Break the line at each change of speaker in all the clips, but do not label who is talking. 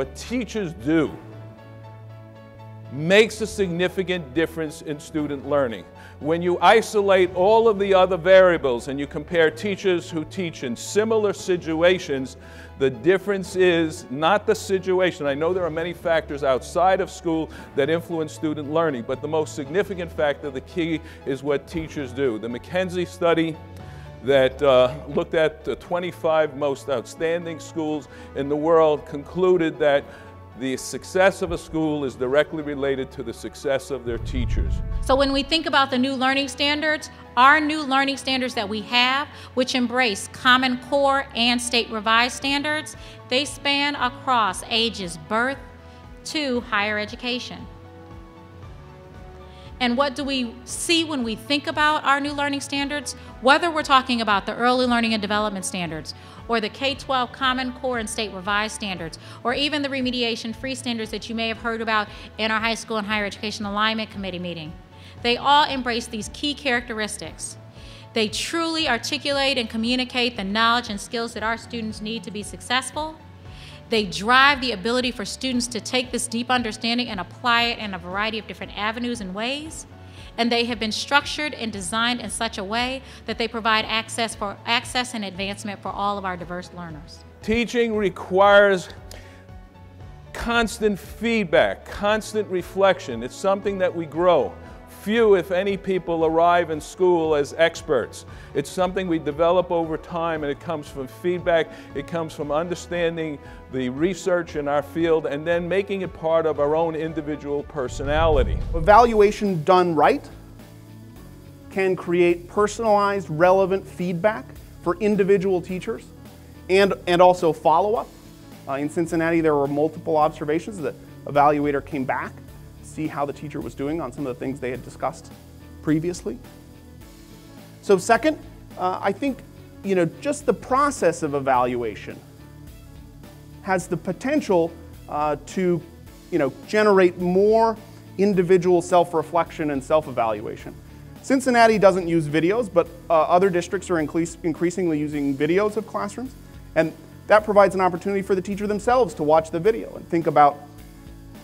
what teachers do makes a significant difference in student learning. When you isolate all of the other variables and you compare teachers who teach in similar situations, the difference is not the situation. I know there are many factors outside of school that influence student learning, but the most significant factor, the key, is what teachers do. The McKinsey study that looked at the 25 most outstanding schools in the world concluded that the success of a school is directly related to the success of their teachers.
So when we think about the new learning standards, our new learning standards that we have, which embrace Common Core and state revised standards, they span across ages birth to higher education. And what do we see when we think about our new learning standards? Whether we're talking about the early learning and development standards, or the K-12 Common Core and state revised standards, or even the remediation free standards that you may have heard about in our high school and higher education alignment committee meeting. They all embrace these key characteristics. They truly articulate and communicate the knowledge and skills that our students need to be successful. They drive the ability for students to take this deep understanding and apply it in a variety of different avenues and ways. And they have been structured and designed in such a way that they provide access and advancement for all of our diverse learners.
Teaching requires constant feedback, constant reflection. It's something that we grow. Few, if any, people arrive in school as experts. It's something we develop over time, and it comes from feedback, it comes from understanding the research in our field, and then making it part of our own individual personality.
Evaluation done right can create personalized, relevant feedback for individual teachers and also follow-up. In Cincinnati, there were multiple observations. The evaluator came back see how the teacher was doing on some of the things they had discussed previously. So second, I think just the process of evaluation has the potential to generate more individual self-reflection and self-evaluation. Cincinnati doesn't use videos, but other districts are increasingly using videos of classrooms, and that provides an opportunity for the teacher themselves to watch the video and think about,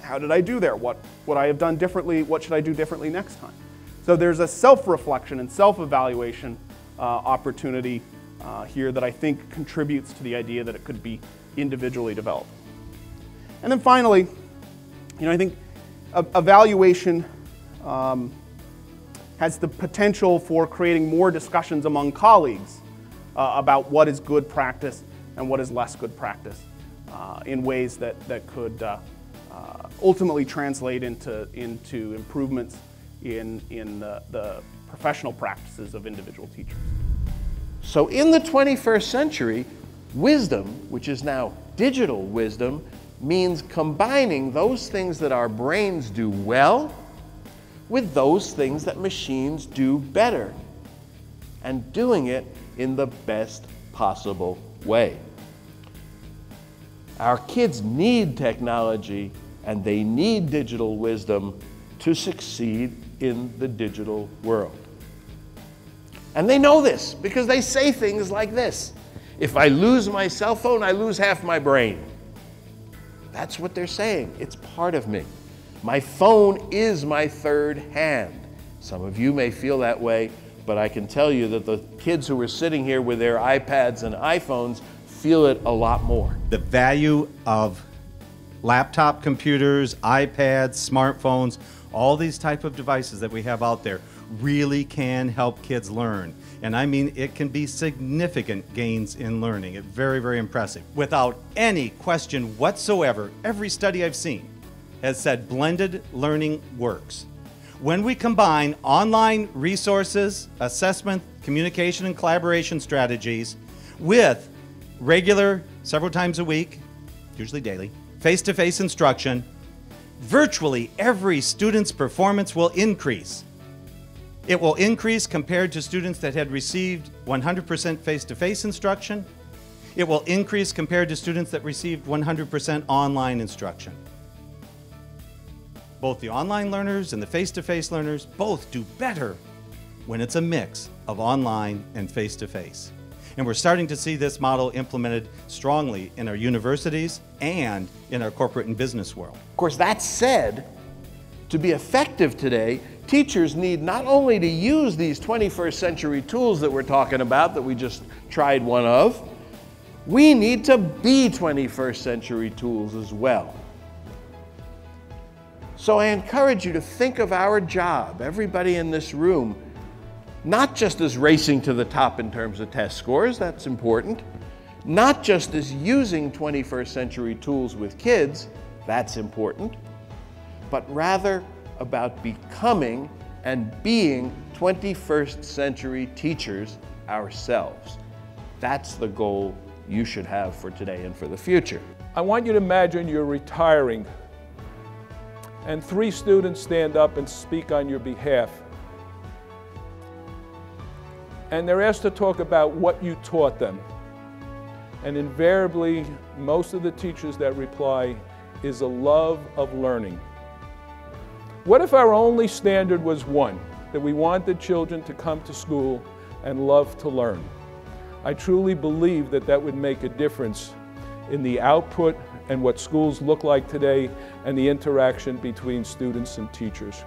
how did I do there? What would I have done differently? What should I do differently next time? So there's a self-reflection and self-evaluation opportunity here that I think contributes to the idea that it could be individually developed. And then finally, I think evaluation has the potential for creating more discussions among colleagues about what is good practice and what is less good practice in ways that could ultimately translate into improvements in the professional practices of individual teachers.
So in the 21st century, wisdom, which is now digital wisdom, means combining those things that our brains do well with those things that machines do better, and doing it in the best possible way. Our kids need technology, and they need digital wisdom to succeed in the digital world. And they know this because they say things like this: if I lose my cell phone, I lose half my brain. That's what they're saying. It's part of me. My phone is my third hand. Some of you may feel that way, but I can tell you that the kids who are sitting here with their iPads and iPhones feel it a lot more.
The value of laptop computers, iPads, smartphones, all these type of devices that we have out there really can help kids learn. And I mean, it can be significant gains in learning. It's very, very impressive. Without any question whatsoever, every study I've seen has said blended learning works. When we combine online resources, assessment, communication, and collaboration strategies with regular, several times a week, usually daily, face-to-face instruction, virtually every student's performance will increase. It will increase compared to students that had received 100% face-to-face instruction. It will increase compared to students that received 100% online instruction. Both the online learners and the face-to-face learners both do better when it's a mix of online and face-to-face. And we're starting to see this model implemented strongly in our universities and in our corporate and business world.
Of course, that said, to be effective today, teachers need not only to use these 21st century tools that we're talking about, that we just tried one of, we need to be 21st century tools as well. So I encourage you to think of our job, everybody in this room, not just as racing to the top in terms of test scores, that's important, not just as using 21st century tools with kids, that's important, but rather about becoming and being 21st century teachers ourselves. That's the goal you should have for today and for the future.
I want you to imagine you're retiring and 3 students stand up and speak on your behalf. And they're asked to talk about what you taught them. And invariably, most of the teachers that reply is a love of learning. What if our only standard was one, that we wanted children to come to school and love to learn? I truly believe that that would make a difference in the output and what schools look like today and the interaction between students and teachers.